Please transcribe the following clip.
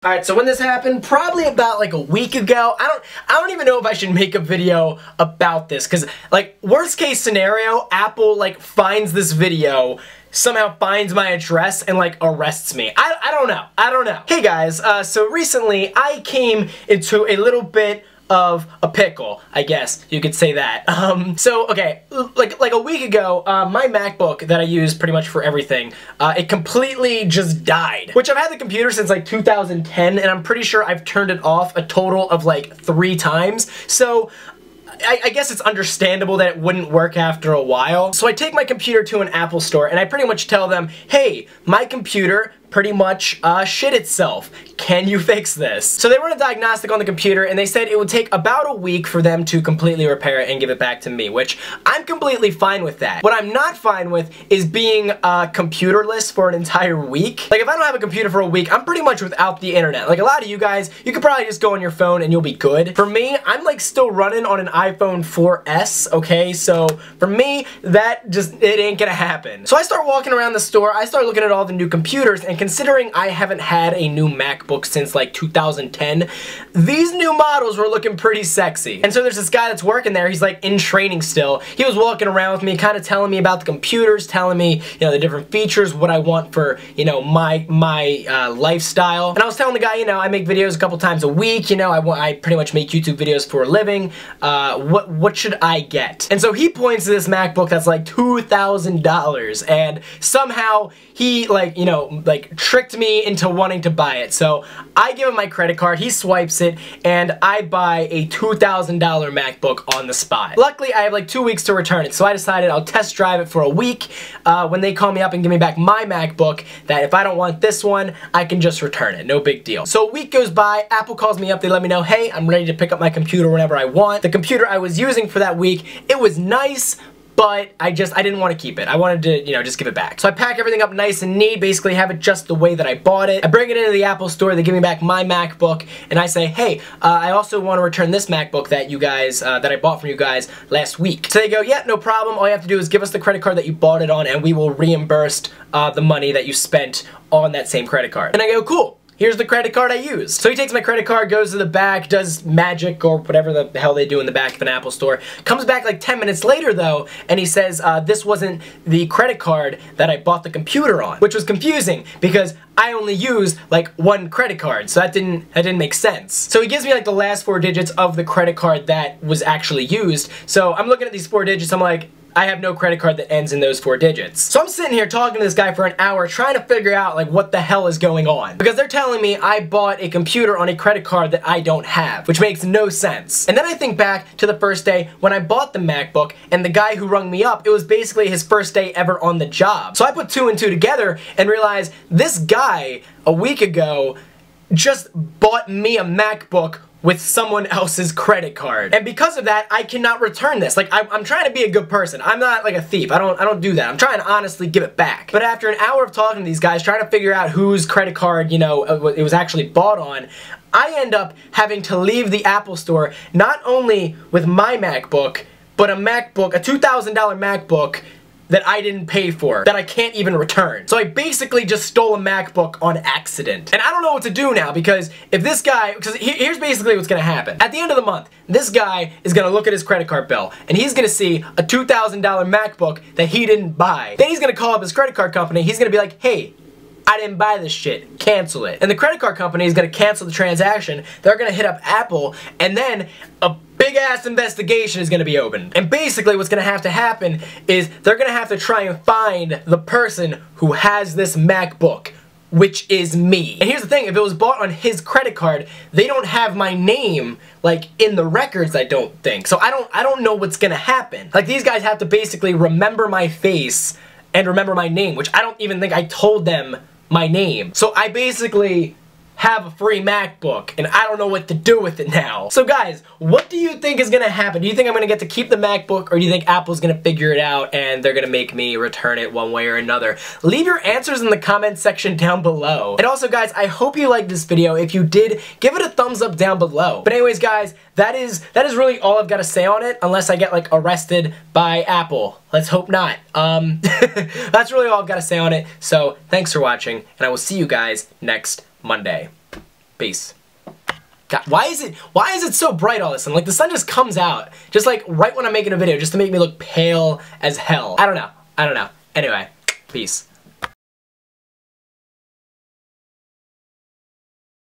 Alright, so when this happened, probably about like a week ago. I don't even know if I should make a video about this, because like worst case scenario, Apple like finds this video, somehow finds my address and like arrests me. I don't know. Hey guys, so recently I came into a little bit of a pickle, I guess you could say that. So okay, like a week ago, my MacBook that I use pretty much for everything, it completely just died. Which I've had the computer since like 2010, and I'm pretty sure I've turned it off a total of like 3 times. So I guess it's understandable that it wouldn't work after a while. So I take my computer to an Apple store and I pretty much tell them, hey, my computer pretty much shit itself. Can you fix this? So they run a diagnostic on the computer and they said it would take about a week for them to completely repair it and give it back to me, which I'm completely fine with that. What I'm not fine with is being computerless for an entire week. Like if I don't have a computer for a week, I'm pretty much without the internet. Like a lot of you guys, you could probably just go on your phone and you'll be good. For me, I'm like still running on an iPhone 4S, okay? So for me, that just, it ain't gonna happen. So I start walking around the store, I start looking at all the new computers, and considering I haven't had a new MacBook since like 2010, these new models were looking pretty sexy. And so there's this guy that's working there, he's like in training still. He was walking around with me, kind of telling me about the computers, telling me, you know, the different features, what I want for, you know, my lifestyle. And I was telling the guy, you know, I make videos a couple times a week, you know, I pretty much make YouTube videos for a living. What should I get? And so he points to this MacBook that's like $2,000, and somehow he like, you know, like tricked me into wanting to buy it. So I give him my credit card, he swipes it, and I buy a $2,000 MacBook on the spot. Luckily, I have like 2 weeks to return it, so I decided I'll test drive it for a week. When they call me up and give me back my MacBook, that if I don't want this one, I can just return it, no big deal. So a week goes by, Apple calls me up, they let me know, hey, I'm ready to pick up my computer whenever I want. The computer I was using for that week, it was nice, but I didn't want to keep it. I wanted to, you know, just give it back. So I pack everything up nice and neat, basically have it just the way that I bought it. I bring it into the Apple store, they give me back my MacBook, and I say, hey, I also want to return this MacBook that you guys, that I bought from you guys last week. So they go, yeah, no problem. All you have to do is give us the credit card that you bought it on, and we will reimburse the money that you spent on that same credit card. And I go, cool. Here's the credit card I used. So he takes my credit card, goes to the back, does magic or whatever the hell they do in the back of an Apple store. Comes back like 10 minutes later though, and he says, this wasn't the credit card that I bought the computer on. Which was confusing because I only used like 1 credit card, so that didn't make sense. So he gives me like the last 4 digits of the credit card that was actually used. So I'm looking at these 4 digits, I'm like, I have no credit card that ends in those 4 digits. So I'm sitting here talking to this guy for an hour trying to figure out like what the hell is going on. Because they're telling me I bought a computer on a credit card that I don't have, which makes no sense. And then I think back to the first day when I bought the MacBook, and the guy who rung me up, it was basically his first day ever on the job. So I put 2 and 2 together and realized this guy a week ago just bought me a MacBook with someone else's credit card. And because of that, I cannot return this. Like, I'm trying to be a good person. I'm not like a thief. I don't do that. I'm trying to honestly give it back. But after an hour of talking to these guys, trying to figure out whose credit card, you know, it was actually bought on, I end up having to leave the Apple store, not only with my MacBook, but a MacBook, a $2,000 MacBook, that I didn't pay for, that I can't even return. So I basically just stole a MacBook on accident. And I don't know what to do now, because if this guy, because here's basically what's gonna happen. At the end of the month, this guy is gonna look at his credit card bill, and he's gonna see a $2,000 MacBook that he didn't buy. Then he's gonna call up his credit card company, he's gonna be like, hey, I didn't buy this shit, cancel it. And the credit card company is gonna cancel the transaction, they're gonna hit up Apple, and then a big ass investigation is gonna be opened. And basically what's gonna have to happen is they're gonna have to try and find the person who has this MacBook, which is me. And here's the thing, if it was bought on his credit card, they don't have my name like in the records, I don't think. So I don't know what's gonna happen. Like, these guys have to basically remember my face and remember my name, which I don't even think I told them my name. So I basically have a free MacBook, and I don't know what to do with it now. So guys, what do you think is gonna happen? Do you think I'm gonna get to keep the MacBook, or do you think Apple's gonna figure it out and they're gonna make me return it one way or another? Leave your answers in the comment section down below. And also guys, I hope you liked this video. If you did, give it a thumbs up down below. But anyways guys, that is really all I've got to say on it, unless I get like arrested by Apple. Let's hope not. That's really all I've got to say on it. So thanks for watching, and I will see you guys next Monday. Peace. God, why is it so bright all of a sudden? Like the sun just comes out, just like right when I'm making a video, just to make me look pale as hell. I don't know. Anyway, peace.